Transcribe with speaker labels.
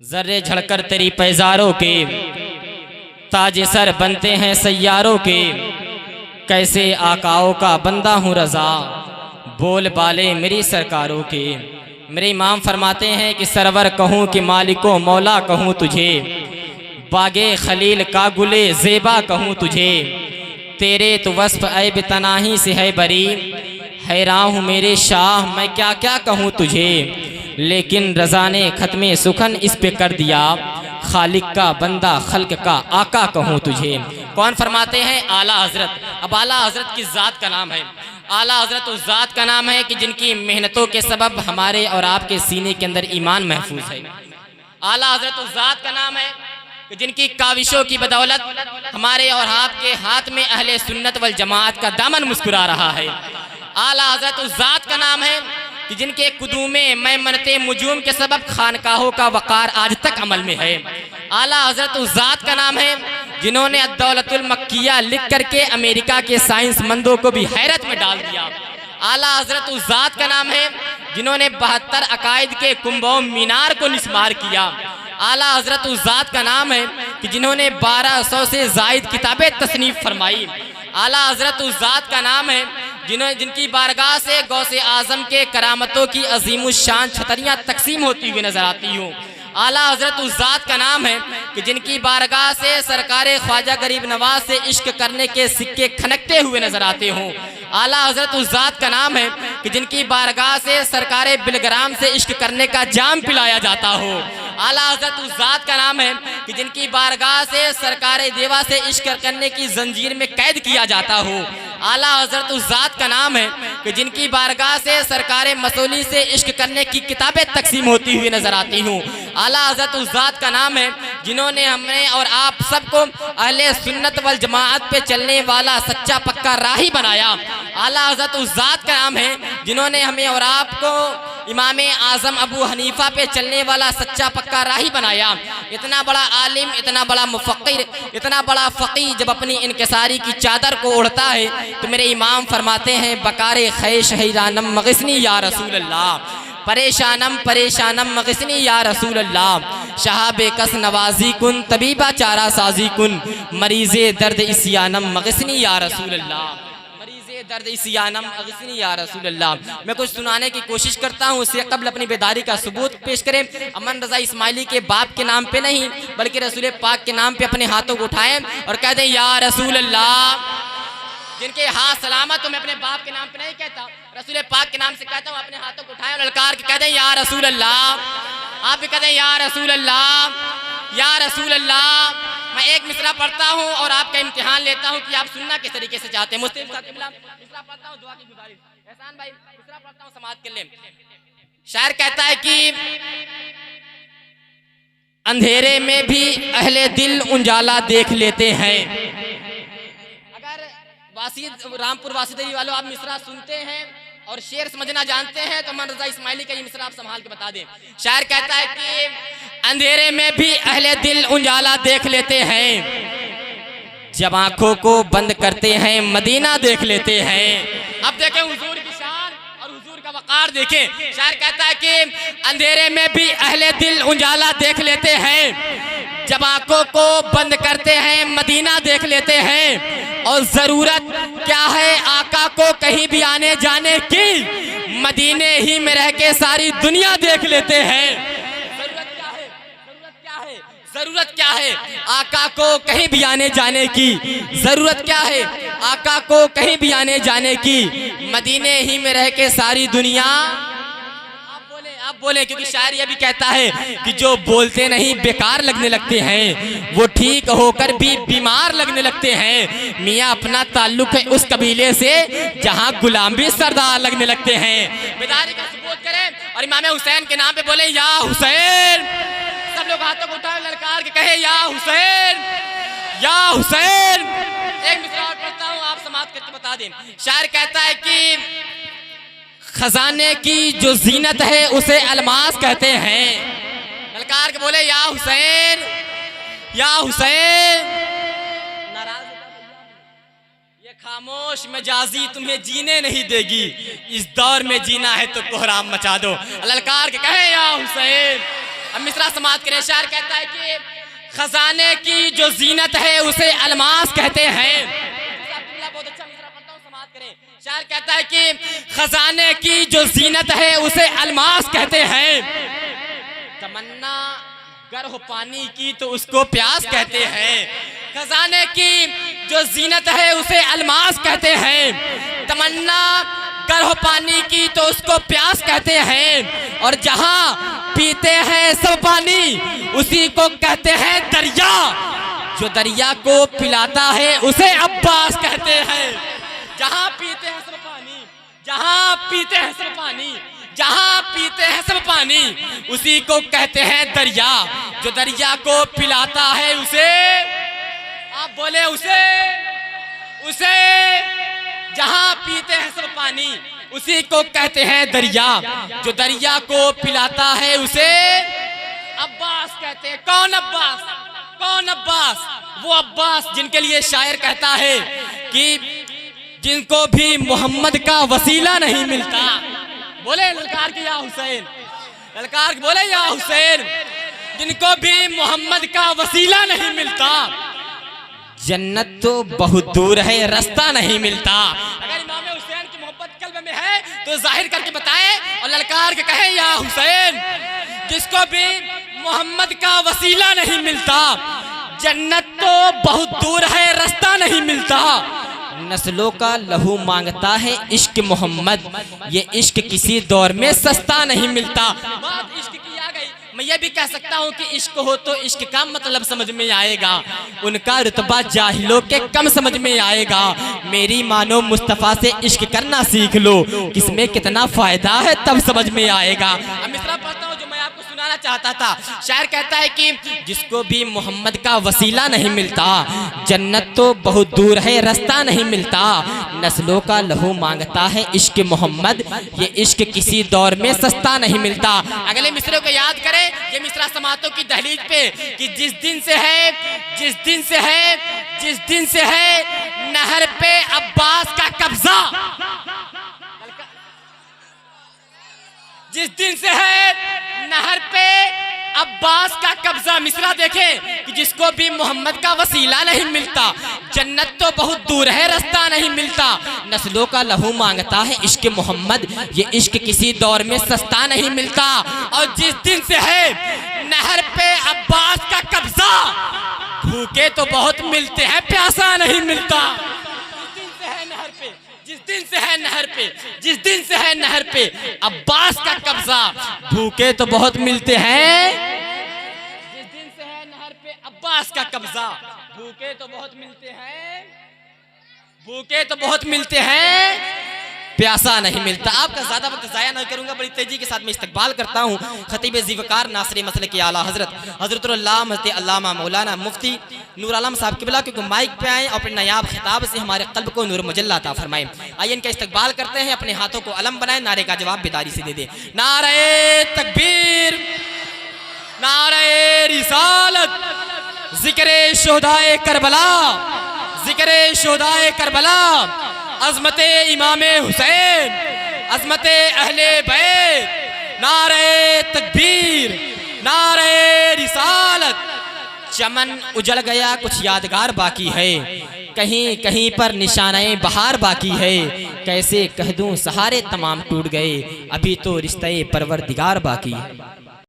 Speaker 1: जर्रे झड़कर तेरी पैजारों के ताजे सर बनते हैं सैयारों के। कैसे आकाओं का बंदा हूँ रज़ा, बोल बाले मेरी सरकारों के। मेरे इमाम फरमाते हैं कि सरवर कहूँ कि मालिको मौला कहूँ तुझे, बागे खलील का गुले ज़ेबा कहूँ तुझे। तेरे तो वस्फ ऐब तनाही से है बरी, हैरान हूँ मेरे शाह मैं क्या क्या कहूँ तुझे। लेकिन रज़ा ने ख़त्मे सुखन इस पे कर दिया, खालिक का बंदा खल्क का आका कहूँ तुझे। कौन फरमाते हैं? आला हज़रत। अब आला हज़रत की ज़ात का नाम है, आला हज़रत उस ज़ात का नाम है कि जिनकी मेहनतों के सबब हमारे और आपके सीने के अंदर ईमान महफूज है। आला हज़रत उस ज़ात का नाम है कि जिनकी काविशों की बदौलत हमारे और आपके हाथ में अहले सुन्नत वल जमात का दामन मुस्कुरा रहा है। आला हज़रत उस ज़ात का नाम है कि जिनके कुदूमे मैमनते मुजूम के सबब खानकाहों का वक़ार आज तक अमल में है। आला हज़रत उस ज़ात का नाम है जिन्होंने अद्दौलतुल मक्किया लिख करके अमेरिका के साइंसमंदों को भी हैरत में डाल दिया। आला हज़रत उस ज़ात का नाम है जिन्होंने 72 अकायद के कुंभों मीनार को निस्मार किया। आला हज़रत उस ज़ात का नाम है कि जिन्होंने 1200 से ज़ायद किताबें तसनीफ़ फरमाई। आला हज़रत उस ज़ात का नाम है जिनकी बारगाह से गौसे आज़म के करामतों की अजीमुशान छतरियाँ तकसीम होती हुई नजर आती हूँ। आला हज़रत उस ज़ात का नाम है कि जिनकी बारगाह से सरकारे ख्वाजा गरीब नवाज से इश्क करने के सिक्के खनकते हुए नजर आते हों। आला हज़रत उस ज़ात का नाम है कि जिनकी बारगाह से सरकारे बिलग्राम से इश्क करने का जाम पिलाया जाता हो। आला हज़रत उस ज़ात का नाम है कि जिनकी बारगाह से सरकारे देवा से इश्क करने की जंजीर में कैद किया जाता हो। आला हज़रत उस ज़ात का नाम है कि जिनकी बारगाह से सरकारे मसूली से इश्क करने की किताबें तकसीम होती हुई नजर आती हूँ। आला हज़रत उस ज़ात का नाम है जिन्होंने हमने और आप सबको अहले सुन्नत वल जमाअत पे चलने वाला सच्चा पक्का राही बनाया। आला हज़रत उस ज़ात का नाम है जिन्होंने हमें और आपको इमाम आज़म अबू हनीफा पे चलने वाला सच्चा पक्का राही बनाया। इतना बड़ा आलिम, इतना बड़ा मुफ़क्किर, इतना बड़ा फ़क़ीह जब अपनी इनकिसारी की चादर को ओढ़ता है तो मेरे इमाम फरमाते हैं बकारे खैश हैरानम मग़िस्नी या रसूल अल्लाह, परेशानम परेशानम मग़िस्नी या रसूल अल्लाह। शहाबे कस नवाजी कुन तबीबा चारा साजी कुन, मरीज़े दर्द इसियानम मग़िस्नी या रसूल अल्लाह, दर्द इसियानम अग़िस्नी या रसूल अल्लाह। मैं कुछ सुनाने की कोशिश करता हूँ, उससे कबल अपनी बेदारी का सबूत पेश करें। अमन रज़ा इस्माइली के बाप के नाम पे नहीं बल्कि रसूल पाक के नाम पे अपने हाथों को उठाएं और कह दें या रसूल अल्लाह। जिनके हाथ सलामत हो, मैं अपने बाप के नाम पे नहीं कहता, रसूल पाक के नाम से कहता हूँ। अपने हाथों को उठाएं और ललकार के कह दें या रसूल अल्लाह। आप भी कह दें या रसूल अल्लाह, या रसूल अल्लाह। मैं एक मिसरा पढ़ता हूँ और आपका इम्तिहान लेता हूँ कि आप सुनना किस तरीके से चाहते हैं। मुस्लिम मिसरा पढ़ता हूँ, दुआ की गुजारिश। एहसान भाई मिसरा पढ़ता हूँ, समाज के लिए। शायर कहता है कि अंधेरे में भी अहले दिल उजाला देख लेते हैं। अगर रामपुर वासिदरी वालों आप मिसरा सुनते हैं और शेर समझना जानते हैं तो अमन रज़ा इस्माइली का ये मिसरा आप संभाल के बता दें। शायर कहता है कि अंधेरे में भी अहले दिल उजाला देख लेते हैं, जब आंखों को बंद करते हैं मदीना देख लेते हैं। अब देखें हुजूर की शान और हुजूर का वक़ार देखें। शायर कहता है कि अंधेरे में भी अहले दिल उजाला देख लेते हैं, जब आंखों को बंद करते हैं मदीना देख लेते हैं। और ज़रूरत क्या है आका को कहीं भी आने जाने की, मदीने ही में रह के सारी दुनिया देख लेते हैं। ज़रूरत क्या है आका को कहीं भी आने जाने की, ज़रूरत क्या है आका को कहीं भी आने जाने की, मदीने ही में रह के सारी दुनिया। आप बोले क्योंकि शायर ये भी कहता है कि जो बोलते नहीं बेकार लगने लगते हैं, वो ठीक होकर भी बीमार लगने लगते हैं। मियाँ अपना ताल्लुक है उस कबीले से जहाँ गुलाम भी सरदार लगने लगते हैं। बेदारी का सबूत करें और इमाम हुसैन के नाम पे बोले या हुसैन। सब लोग हाथों को उठाए ललकार के कहे या हुसैन, या हुसैन। एक मिसरा और पढ़ता हूँ, आप समाप्त करके बता दें। शायर कहता है कि खजाने की जो जीनत है उसे अलमास कहते हैं। ललकार के बोले या हुसैन, या हुसैन। नाराज ये खामोश मजाजी तुम्हें जीने नहीं देगी, इस दौर में जीना है तो कोहराम मचा दो। ललकार के कहे या हुसैन, अब मिसरा समाप्त करें। शायर कहता है कि खजाने की जो जीनत है उसे अलमास कहते हैं। बहुत अच्छा मिसरा पढ़ता हूं, समाप्त करें। शायर कहता है कि खजाने की जो जीनत है उसे अलमास कहते हैं। तमन्ना गर हो पानी की तो उसको प्यास कहते हैं। खजाने की जो जीनत है उसे अलमास कहते हैं। तमन्ना गर हो पानी की तो उसको प्यास कहते हैं। और जहां पीते हैं सब पानी उसी को कहते हैं दरिया। जो दरिया को पिलाता है उसे अब्बास कहते हैं। जहां पीते हैं सब पानी, जहां पीते हैं सब पानी, जहां पीते हैं सब पानी उसी को कहते हैं दरिया। जो दरिया को पिलाता है उसे, आप बोले उसे जहां पीते हैं सब पानी उसी को कहते हैं दरिया। जो दरिया को पिलाता है उसे अब्बास कहते हैं। कौन अब्बास? कौन अब्बास? वो अब्बास जिनके लिए शायर कहता है कि जिनको भी मोहम्मद का वसीला नहीं मिलता। बोले ललकार के या हुसैन, ललकार बोले या हुसैन। जिनको भी मोहम्मद का वसीला नहीं मिलता, जन्नत तो बहुत दूर है रास्ता नहीं मिलता। अगर इमाम हुसैन की मोहब्बत कल्ब में है तो जाहिर करके बताए और ललकार के कहे या हुसैन। जिसको भी मोहम्मद का वसीला नहीं मिलता, जन्नत तो बहुत दूर है रास्ता नहीं मिलता। नस्लों का लहू मांगता है इश्क मोहम्मद, ये इश्क किसी दौर में सस्ता नहीं मिलता। बात इश्क की आ गई, मैं ये भी कह सकता हूँ कि इश्क हो तो इश्क का मतलब समझ में आएगा। उनका रुतबा जाहिलों के कम समझ में आएगा। मेरी मानो मुस्तफ़ा से इश्क करना सीख लो, किसमें कितना फायदा है तब समझ में आएगा। अब मिसरा पढ़ता हूँ जो मैं आपको सुनाना चाहता था। शायर कहता है कि जिसको भी मोहम्मद का वसीला नहीं मिलता, जन्नत तो बहुत दूर है रास्ता नहीं मिलता। नस्लों का लहू मांगता है इश्क मोहम्मद, ये इश्क किसी दौर में सस्ता नहीं मिलता। अगले मिसरे को याद करें, ये मिसरा समातों की दहलीज पे कि जिस दिन से है नहर पे अब्बास का कब्जा, जिस दिन से है नहर पे अब्बास का कब्जा। मिसरा देखें कि जिसको भी मोहम्मद का वसीला नहीं मिलता, जन्नत तो बहुत दूर है रास्ता नहीं मिलता। नस्लों का लहू मांगता है इश्क मोहम्मद, ये इश्क किसी दौर में सस्ता नहीं मिलता। और जिस दिन से है नहर पे अब्बास का कब्जा, भूखे तो बहुत मिलते हैं प्यासा नहीं मिलता। जिस दिन से है नहर पे अब्बास का कब्जा, भूखे तो बहुत मिलते हैं। जिस दिन से है नहर पे अब्बास का कब्जा, भूखे तो बहुत मिलते हैं प्यासा नहीं मिलता। आपका ज्यादा वक्त जाया नहीं करूंगा, बड़ी तेजी के साथ मैं इस्तकबाल करता हूँ खतीब ज़ीवकार नासिर मसले के आला हज़रत मौलाना मुफ्ती नूर आलम साहब क़िबला, क्योंकि माइक पे आए और अपने नायाब खिताब से हमारे क़ल्ब को नूर मुजल्ला अता फरमाएं। आइए इनका इस्तकबाल करते हैं, अपने हाथों को अलम बनाएं, नारे का जवाब बेदारी से दे दें। नारे तकबीर, नारे रिसालत, ज़िक्रे शुहदाए करबला, ज़िक्रे शुहदाए करबला, अज़मते इमाम हुसैन, अज़मते अहले बैत, नारे तकबीर, नारे रिसालत। चमन उजड़ गया कुछ यादगार बाकी है, कहीं कहीं पर निशाने बहार बाकी है। कैसे कह दूं सहारे तमाम टूट गए, अभी तो रिश्ते परवरदिगार बाकी है।